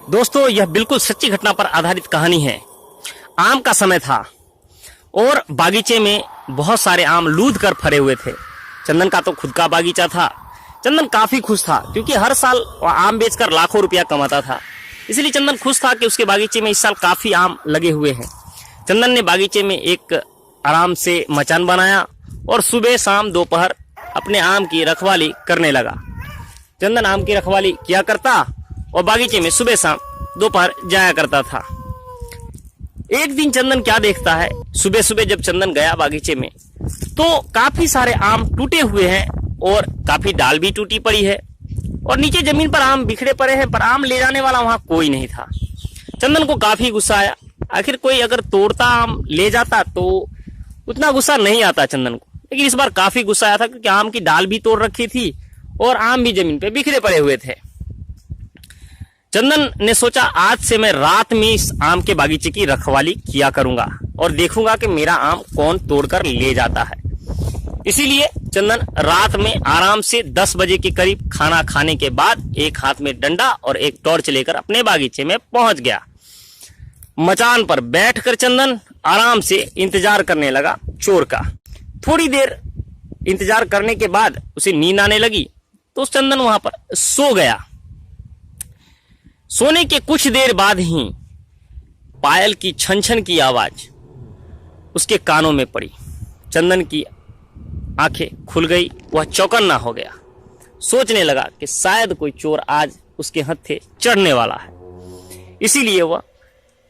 दोस्तों, यह बिल्कुल सच्ची घटना पर आधारित कहानी है। आम का समय था और बागीचे में बहुत सारे आम लूध कर फरे हुए थे। चंदन का तो खुद का बागीचा था। चंदन काफी खुश था क्योंकि हर साल वह आम बेचकर लाखों रुपया कमाता था। इसलिए चंदन खुश था कि उसके बागीचे में इस साल काफी आम लगे हुए हैं। चंदन ने बागीचे में एक आराम से मचान बनाया और सुबह शाम दोपहर अपने आम की रखवाली करने लगा। चंदन आम की रखवाली किया करता और बागीचे में सुबह शाम दोपहर जाया करता था। एक दिन चंदन क्या देखता है, सुबह सुबह जब चंदन गया बागीचे में तो काफी सारे आम टूटे हुए हैं और काफी डाल भी टूटी पड़ी है और नीचे जमीन पर आम बिखरे पड़े हैं, पर आम ले जाने वाला वहां कोई नहीं था। चंदन को काफी गुस्सा आया। आखिर कोई अगर तोड़ता आम ले जाता तो उतना गुस्सा नहीं आता चंदन को, लेकिन इस बार काफी गुस्सा आया था क्योंकि आम की डाल भी तोड़ रखी थी और आम भी जमीन पे बिखरे पड़े हुए थे। चंदन ने सोचा, आज से मैं रात में इस आम के बागीचे की रखवाली किया करूंगा और देखूंगा कि मेरा आम कौन तोड़कर ले जाता है। इसीलिए चंदन रात में आराम से 10 बजे के करीब खाना खाने के बाद एक हाथ में डंडा और एक टॉर्च लेकर अपने बागीचे में पहुंच गया। मचान पर बैठकर चंदन आराम से इंतजार करने लगा चोर का। थोड़ी देर इंतजार करने के बाद उसे नींद आने लगी तो चंदन वहां पर सो गया। सोने के कुछ देर बाद ही पायल की छन छन की आवाज उसके कानों में पड़ी। चंदन की आंखें खुल गई, वह चौकन्ना हो गया। सोचने लगा कि शायद कोई चोर आज उसके हत्थे चढ़ने वाला है। इसीलिए वह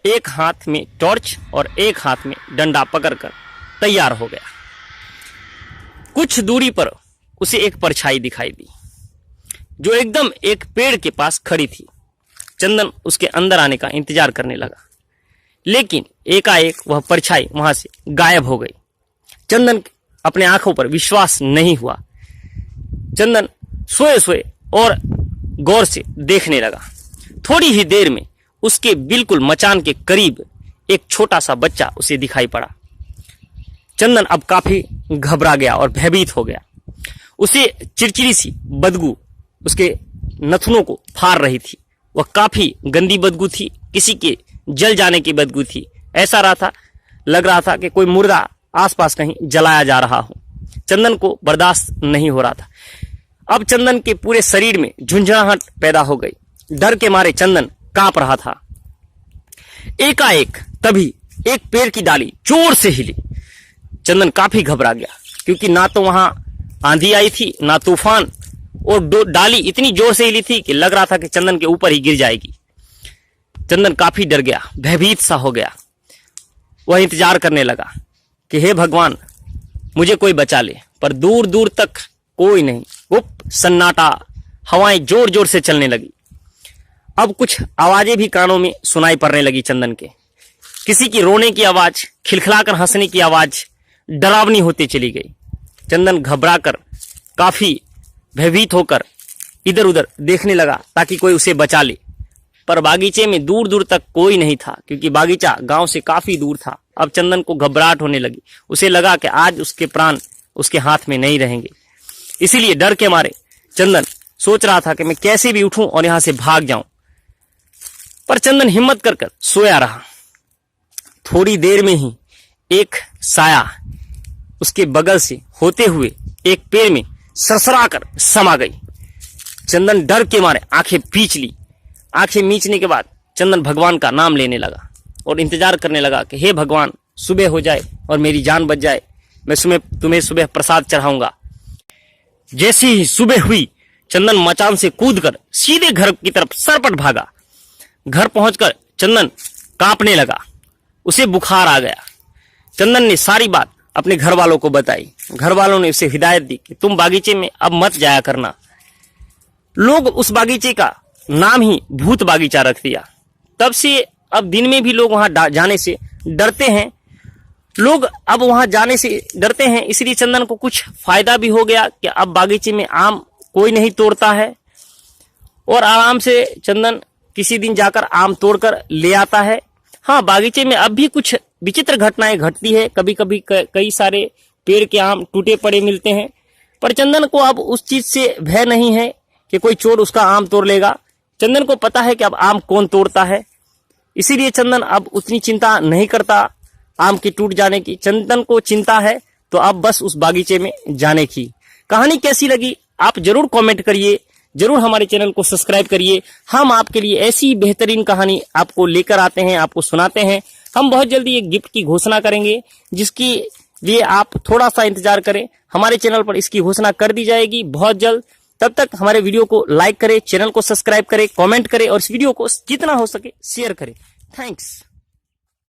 एक हाथ में टॉर्च और एक हाथ में डंडा पकड़कर तैयार हो गया। कुछ दूरी पर उसे एक परछाई दिखाई दी जो एकदम एक पेड़ के पास खड़ी थी। चंदन उसके अंदर आने का इंतजार करने लगा, लेकिन एकाएक वह परछाई वहां से गायब हो गई। चंदन अपने आंखों पर विश्वास नहीं हुआ। चंदन सोए सोए और गौर से देखने लगा। थोड़ी ही देर में उसके बिल्कुल मचान के करीब एक छोटा सा बच्चा उसे दिखाई पड़ा। चंदन अब काफी घबरा गया और भयभीत हो गया। उसे चिड़चिड़ी सी बदबू उसके नथुनों को फाड़ रही थी। वह काफी गंदी बदबू थी, किसी के जल जाने की बदबू थी। ऐसा लग रहा था कि कोई मुर्दा आसपास कहीं जलाया जा रहा हो। चंदन को बर्दाश्त नहीं हो रहा था। अब चंदन के पूरे शरीर में झुंझुनाहट पैदा हो गई। डर के मारे चंदन कांप रहा था। एकाएक तभी एक पेड़ की डाली जोर से हिली। चंदन काफी घबरा गया क्योंकि ना तो वहां आंधी आई थी ना तूफान, और डाली इतनी जोर से हिली थी कि लग रहा था कि चंदन के ऊपर ही गिर जाएगी। चंदन काफी डर गया, भयभीत सा हो गया। वह इंतजार करने लगा कि हे भगवान, मुझे कोई बचा ले, पर दूर दूर तक कोई नहीं। गुप्त सन्नाटा, हवाएं जोर जोर से चलने लगी। अब कुछ आवाजें भी कानों में सुनाई पड़ने लगी चंदन के। किसी की रोने की आवाज, खिलखिलाकर हंसने की आवाज डरावनी होती चली गई। चंदन घबराकर काफी भयभीत होकर इधर उधर देखने लगा ताकि कोई उसे बचा ले, पर बागीचे में दूर दूर तक कोई नहीं था क्योंकि बागीचा गांव से काफी दूर था। अब चंदन को घबराहट होने लगी। उसे लगा कि आज उसके प्राण उसके हाथ में नहीं रहेंगे। इसीलिए डर के मारे चंदन सोच रहा था कि मैं कैसे भी उठूं और यहां से भाग जाऊं, पर चंदन हिम्मत कर सोया रहा। थोड़ी देर में ही एक साया उसके बगल से होते हुए एक पेड़ में सरसराकर समा गई। चंदन डर के मारे आंखें पीच ली। आंखें मीचने के बाद चंदन भगवान का नाम लेने लगा और इंतजार करने लगा कि हे भगवान, सुबह हो जाए और मेरी जान बच जाए, मैं तुम्हें सुबह प्रसाद चढ़ाऊंगा। जैसे ही सुबह हुई, चंदन मचान से कूदकर सीधे घर की तरफ सरपट भागा। घर पहुंचकर चंदन कांपने लगा, उसे बुखार आ गया। चंदन ने सारी बात अपने घर वालों को बताई। घर वालों ने उसे हिदायत दी कि तुम बागीचे में अब मत जाया करना। लोग उस बागीचे का नाम ही भूत बागीचा रख दिया। तब से अब दिन में भी लोग वहां जाने से डरते हैं। इसलिए चंदन को कुछ फायदा भी हो गया कि अब बागीचे में आम कोई नहीं तोड़ता है और आराम से चंदन किसी दिन जाकर आम तोड़कर ले आता है। हाँ, बागीचे में अब भी कुछ विचित्र घटनाएं घटती है। कभी कभी कई सारे पेड़ के आम टूटे पड़े मिलते हैं, पर चंदन को अब उस चीज से भय नहीं है कि कोई चोर उसका आम तोड़ लेगा, चंदन को पता है कि अब आम कौन तोड़ता है, इसीलिए चंदन अब उतनी चिंता नहीं करता आम के टूट जाने की। चंदन को चिंता है तो अब बस उस बागीचे में जाने की। कहानी कैसी लगी आप जरूर कमेंट करिए, जरूर हमारे चैनल को सब्सक्राइब करिए। हम आपके लिए ऐसी बेहतरीन कहानी आपको लेकर आते हैं, आपको सुनाते हैं। हम बहुत जल्दी एक गिफ्ट की घोषणा करेंगे, जिसकी लिए आप थोड़ा सा इंतजार करें। हमारे चैनल पर इसकी घोषणा कर दी जाएगी बहुत जल्द। तब तक हमारे वीडियो को लाइक करें, चैनल को सब्सक्राइब करें, कमेंट करें और इस वीडियो को जितना हो सके शेयर करें। थैंक्स।